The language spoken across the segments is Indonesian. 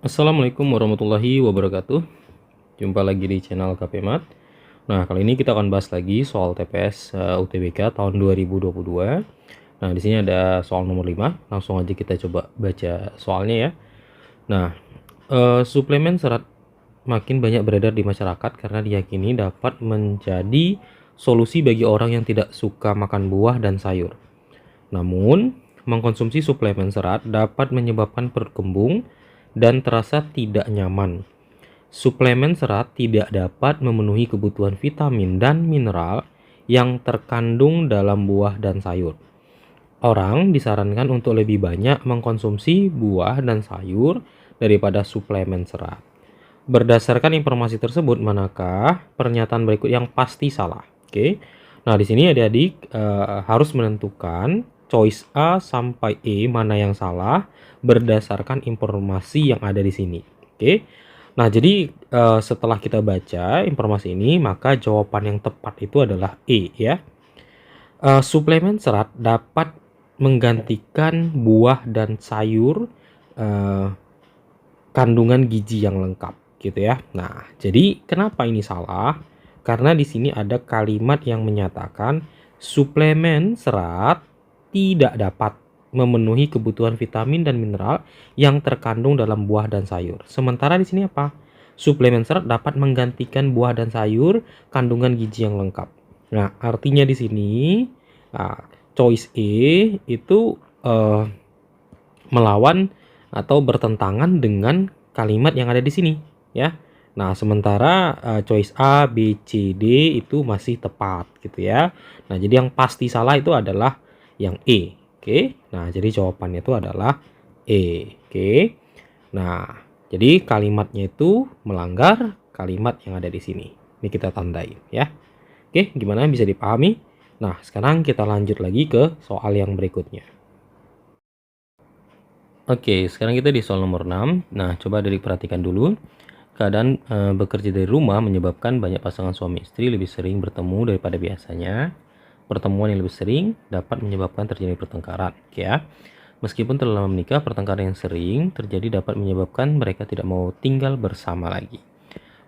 Assalamualaikum warahmatullahi wabarakatuh. Jumpa lagi di channel KP Mat. Nah, kali ini kita akan bahas lagi soal TPS UTBK tahun 2022. Nah, di sini ada soal nomor 5. Langsung aja kita coba baca soalnya ya. Nah, suplemen serat makin banyak beredar di masyarakat karena diyakini dapat menjadi solusi bagi orang yang tidak suka makan buah dan sayur. Namun, mengkonsumsi suplemen serat dapat menyebabkan perut kembung dan terasa tidak nyaman. Suplemen serat tidak dapat memenuhi kebutuhan vitamin dan mineral yang terkandung dalam buah dan sayur. Orang disarankan untuk lebih banyak mengkonsumsi buah dan sayur daripada suplemen serat. Berdasarkan informasi tersebut, manakah pernyataan berikut yang pasti salah? Oke. Nah, di sini adik-adik harus menentukan choice A sampai E mana yang salah berdasarkan informasi yang ada di sini. Oke. Nah, jadi setelah kita baca informasi ini, maka jawaban yang tepat itu adalah E ya. Suplemen serat dapat menggantikan buah dan sayur kandungan gizi yang lengkap gitu ya. Nah, jadi kenapa ini salah? Karena di sini ada kalimat yang menyatakan suplemen serat tidak dapat memenuhi kebutuhan vitamin dan mineral yang terkandung dalam buah dan sayur. Sementara di sini apa? Suplemen serat dapat menggantikan buah dan sayur kandungan gizi yang lengkap. Nah, artinya di sini choice E itu melawan atau bertentangan dengan kalimat yang ada di sini ya. Nah, sementara choice A, B, C, D itu masih tepat gitu ya. Nah, jadi yang pasti salah itu adalah yang E. Oke. Nah, jadi jawabannya itu adalah E. Oke. Nah, jadi kalimatnya itu melanggar kalimat yang ada di sini. Ini kita tandain ya. Oke, gimana bisa dipahami? Nah, sekarang kita lanjut lagi ke soal yang berikutnya. Oke, sekarang kita di soal nomor 6. Nah, coba dari perhatikan dulu. Keadaan bekerja dari rumah menyebabkan banyak pasangan suami istri lebih sering bertemu daripada biasanya. Pertemuan yang lebih sering dapat menyebabkan terjadi pertengkaran. Oke ya. Meskipun telah lama menikah, pertengkaran yang sering terjadi dapat menyebabkan mereka tidak mau tinggal bersama lagi.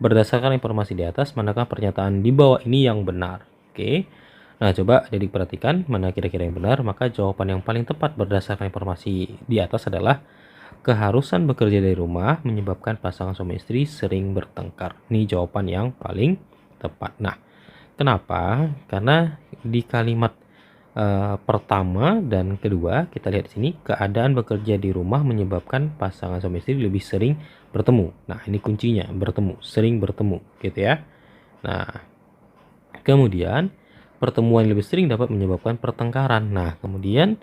Berdasarkan informasi di atas, manakah pernyataan di bawah ini yang benar? Oke. Nah, coba jadi perhatikan mana kira-kira yang benar. Maka jawaban yang paling tepat berdasarkan informasi di atas adalah keharusan bekerja dari rumah menyebabkan pasangan suami istri sering bertengkar. Ini jawaban yang paling tepat. Nah, kenapa? Karena di kalimat pertama dan kedua kita lihat di sini keadaan bekerja di rumah menyebabkan pasangan suami istri lebih sering bertemu. Nah, ini kuncinya, bertemu, sering bertemu gitu ya. Nah, kemudian pertemuan lebih sering dapat menyebabkan pertengkaran. Nah, kemudian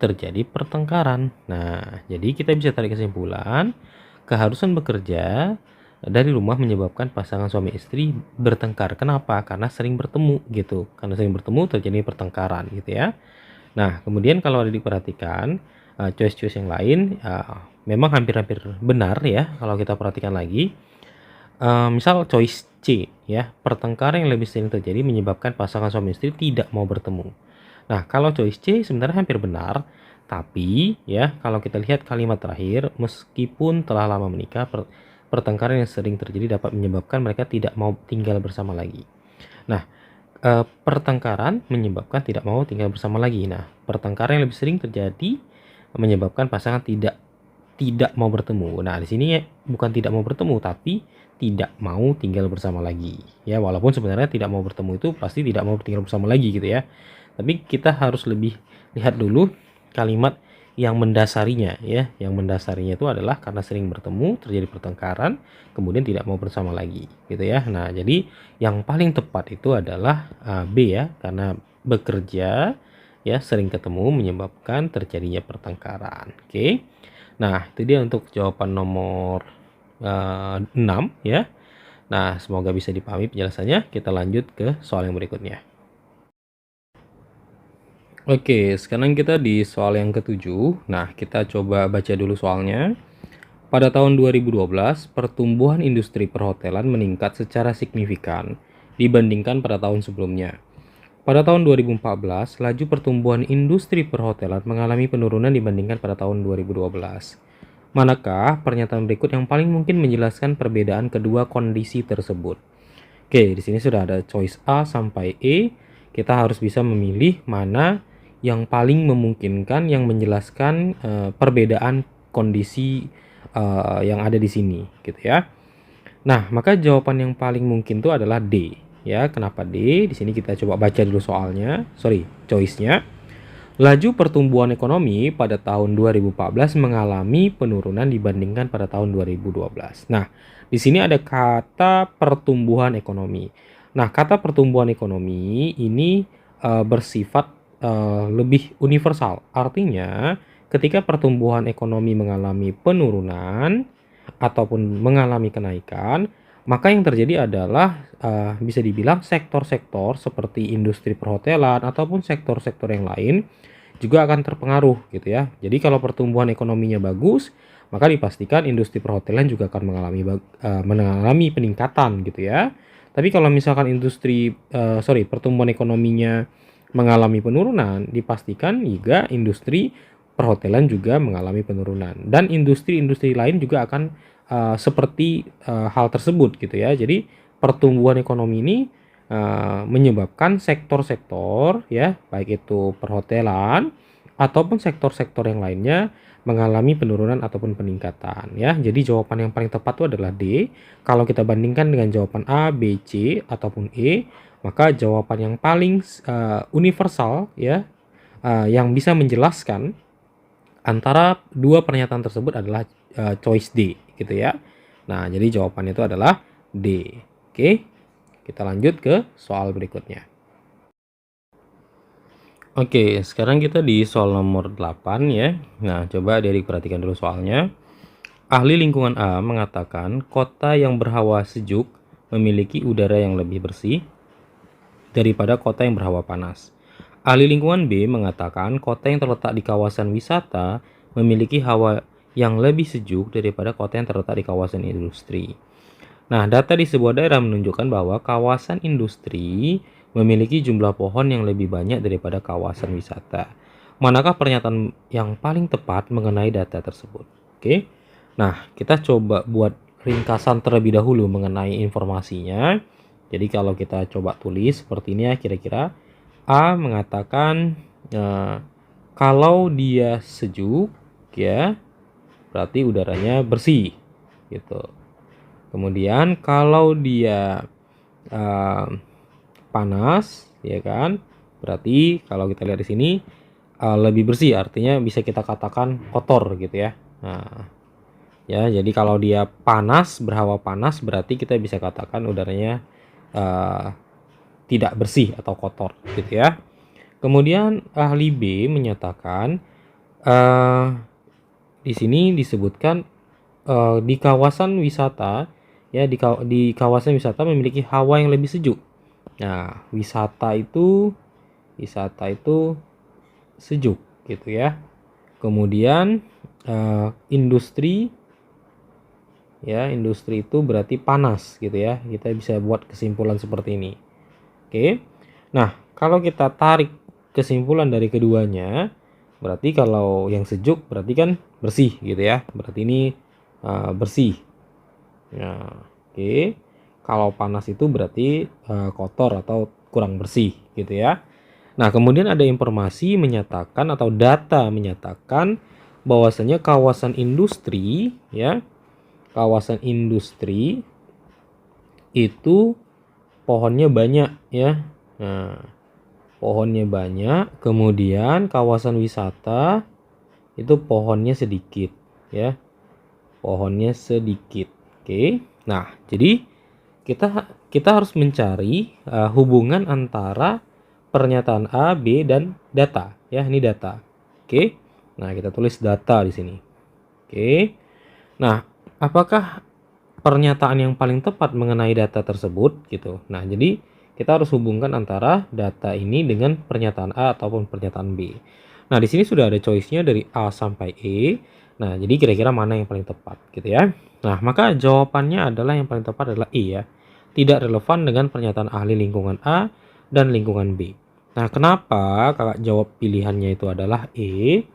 terjadi pertengkaran. Nah, jadi kita bisa tarik kesimpulan keharusan bekerja dari rumah menyebabkan pasangan suami istri bertengkar. Kenapa? Karena sering bertemu gitu. Karena sering bertemu terjadi pertengkaran gitu ya. Nah, kemudian kalau ada diperhatikan choice-choice yang lain memang hampir-hampir benar ya kalau kita perhatikan lagi. Misal choice C ya, pertengkaran yang lebih sering terjadi menyebabkan pasangan suami istri tidak mau bertemu. Nah, kalau choice C sebenarnya hampir benar, tapi ya kalau kita lihat kalimat terakhir, meskipun telah lama menikah, pertengkaran yang sering terjadi dapat menyebabkan mereka tidak mau tinggal bersama lagi. Nah, pertengkaran menyebabkan tidak mau tinggal bersama lagi. Nah, pertengkaran yang lebih sering terjadi menyebabkan pasangan tidak mau bertemu. Nah, di sini bukan tidak mau bertemu, tapi tidak mau tinggal bersama lagi. Ya, walaupun sebenarnya tidak mau bertemu itu pasti tidak mau tinggal bersama lagi gitu ya. Tapi kita harus lebih lihat dulu kalimat yang mendasarinya ya. Yang mendasarinya itu adalah karena sering bertemu terjadi pertengkaran, kemudian tidak mau bersama lagi gitu ya. Nah, jadi yang paling tepat itu adalah B ya, karena bekerja ya sering ketemu menyebabkan terjadinya pertengkaran. Oke. Nah, itu dia untuk jawaban nomor 6 ya. Nah, semoga bisa dipahami penjelasannya. Kita lanjut ke soal yang berikutnya. Oke, sekarang kita di soal yang ketujuh. Nah, kita coba baca dulu soalnya. Pada tahun 2012, pertumbuhan industri perhotelan meningkat secara signifikan dibandingkan pada tahun sebelumnya. Pada tahun 2014, laju pertumbuhan industri perhotelan mengalami penurunan dibandingkan pada tahun 2012. Manakah pernyataan berikut yang paling mungkin menjelaskan perbedaan kedua kondisi tersebut? Oke, di sini sudah ada choice A sampai E. Kita harus bisa memilih mana yang paling memungkinkan yang menjelaskan perbedaan kondisi yang ada di sini, gitu ya. Nah, maka jawaban yang paling mungkin itu adalah D. Ya, kenapa D? Di sini kita coba baca dulu soalnya. Choice-nya. Laju pertumbuhan ekonomi pada tahun 2014 mengalami penurunan dibandingkan pada tahun 2012. Nah, di sini ada kata pertumbuhan ekonomi. Nah, kata pertumbuhan ekonomi ini bersifat lebih universal. Artinya, ketika pertumbuhan ekonomi mengalami penurunan ataupun mengalami kenaikan, maka yang terjadi adalah bisa dibilang sektor-sektor seperti industri perhotelan ataupun sektor-sektor yang lain juga akan terpengaruh gitu ya. Jadi kalau pertumbuhan ekonominya bagus, maka dipastikan industri perhotelan juga akan mengalami peningkatan gitu ya. Tapi kalau misalkan pertumbuhan ekonominya mengalami penurunan, dipastikan juga industri perhotelan juga mengalami penurunan dan industri-industri lain juga akan seperti hal tersebut gitu ya. Jadi pertumbuhan ekonomi ini menyebabkan sektor-sektor ya, baik itu perhotelan ataupun sektor-sektor yang lainnya mengalami penurunan ataupun peningkatan ya. Jadi jawaban yang paling tepat itu adalah D. Kalau kita bandingkan dengan jawaban A, B, C ataupun E, maka jawaban yang paling universal ya, yang bisa menjelaskan antara dua pernyataan tersebut adalah choice D gitu ya. Nah, jadi jawabannya itu adalah D. Oke. Kita lanjut ke soal berikutnya. Oke, sekarang kita di soal nomor 8 ya. Nah, coba Derik perhatikan dulu soalnya. Ahli lingkungan A mengatakan kota yang berhawa sejuk memiliki udara yang lebih bersih daripada kota yang berhawa panas. Ahli lingkungan B mengatakan kota yang terletak di kawasan wisata memiliki hawa yang lebih sejuk daripada kota yang terletak di kawasan industri. Nah, data di sebuah daerah menunjukkan bahwa kawasan industri memiliki jumlah pohon yang lebih banyak daripada kawasan wisata. Manakah pernyataan yang paling tepat mengenai data tersebut? Oke. Nah, kita coba buat ringkasan terlebih dahulu mengenai informasinya. Jadi kalau kita coba tulis seperti ini ya, kira-kira A mengatakan kalau dia sejuk ya, berarti udaranya bersih gitu. Kemudian kalau dia panas, ya kan, berarti kalau kita lihat di sini lebih bersih, artinya bisa kita katakan kotor gitu ya. Nah, ya jadi kalau dia panas, berhawa panas, berarti kita bisa katakan udaranya tidak bersih atau kotor gitu ya. Kemudian ahli B menyatakan di sini disebutkan di kawasan wisata ya, di kawasan wisata memiliki hawa yang lebih sejuk. Nah, wisata itu sejuk gitu ya. Kemudian industri itu berarti panas gitu ya. Kita bisa buat kesimpulan seperti ini. Oke. Nah, kalau kita tarik kesimpulan dari keduanya, berarti kalau yang sejuk berarti kan bersih gitu ya. Berarti ini bersih. Nah, oke. Kalau panas itu berarti kotor atau kurang bersih gitu ya. Nah, kemudian ada informasi menyatakan atau data menyatakan bahwasanya kawasan industri ya, kawasan industri itu pohonnya banyak ya. Nah, pohonnya banyak, kemudian kawasan wisata itu pohonnya sedikit ya. Pohonnya sedikit. Oke. Nah, jadi kita harus mencari hubungan antara pernyataan A, B dan data ya. Ini data. Oke. Nah, kita tulis data di sini. Oke. Nah, apakah pernyataan yang paling tepat mengenai data tersebut gitu. Nah, jadi kita harus hubungkan antara data ini dengan pernyataan A ataupun pernyataan B. Nah, di sini sudah ada choice-nya dari A sampai E. Nah, jadi kira-kira mana yang paling tepat gitu ya. Nah, maka jawabannya adalah yang paling tepat adalah E ya. Tidak relevan dengan pernyataan ahli lingkungan A dan lingkungan B. Nah, kenapa kakak jawab pilihannya itu adalah E?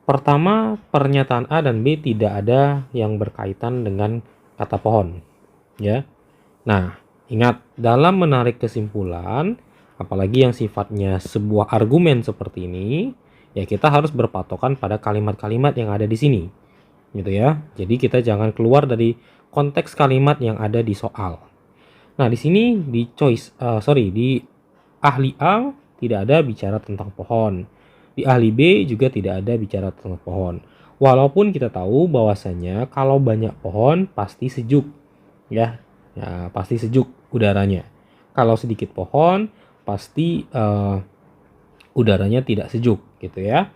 Pertama, pernyataan A dan B tidak ada yang berkaitan dengan kata pohon, ya. Nah, ingat dalam menarik kesimpulan, apalagi yang sifatnya sebuah argumen seperti ini, ya kita harus berpatokan pada kalimat-kalimat yang ada di sini, gitu ya. Jadi kita jangan keluar dari konteks kalimat yang ada di soal. Nah, di sini di ahli A tidak ada bicara tentang pohon. Di ahli B juga tidak ada bicara tentang pohon. Walaupun kita tahu bahwasanya kalau banyak pohon pasti sejuk, ya, ya pasti sejuk udaranya. Kalau sedikit pohon pasti udaranya tidak sejuk, gitu ya.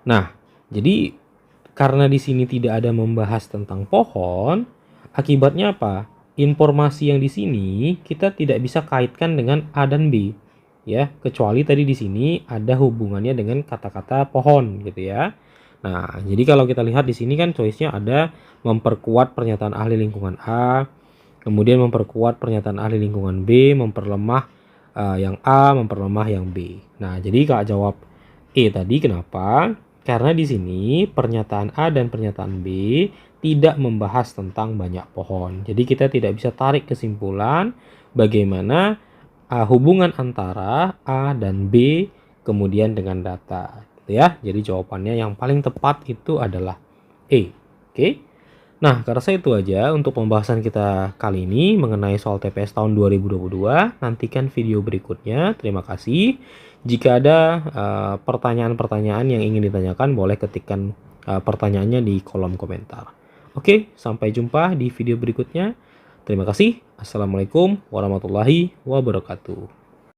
Nah, jadi karena di sini tidak ada membahas tentang pohon, akibatnya apa? Informasi yang di sini kita tidak bisa kaitkan dengan A dan B, ya, kecuali tadi di sini ada hubungannya dengan kata-kata pohon, gitu ya. Nah, jadi kalau kita lihat di sini kan choice-nya ada memperkuat pernyataan ahli lingkungan A, kemudian memperkuat pernyataan ahli lingkungan B, memperlemah yang A, memperlemah yang B. Nah, jadi Kak jawab E tadi kenapa? Karena di sini pernyataan A dan pernyataan B tidak membahas tentang banyak pohon. Jadi kita tidak bisa tarik kesimpulan bagaimana hubungan antara A dan B kemudian dengan data, gitu ya. Jadi jawabannya yang paling tepat itu adalah E. Oke. Nah, karena saya itu aja untuk pembahasan kita kali ini mengenai soal TPS tahun 2022. Nantikan video berikutnya. Terima kasih. Jika ada pertanyaan-pertanyaan yang ingin ditanyakan, boleh ketikkan pertanyaannya di kolom komentar. Oke, sampai jumpa di video berikutnya. Terima kasih. Assalamualaikum warahmatullahi wabarakatuh.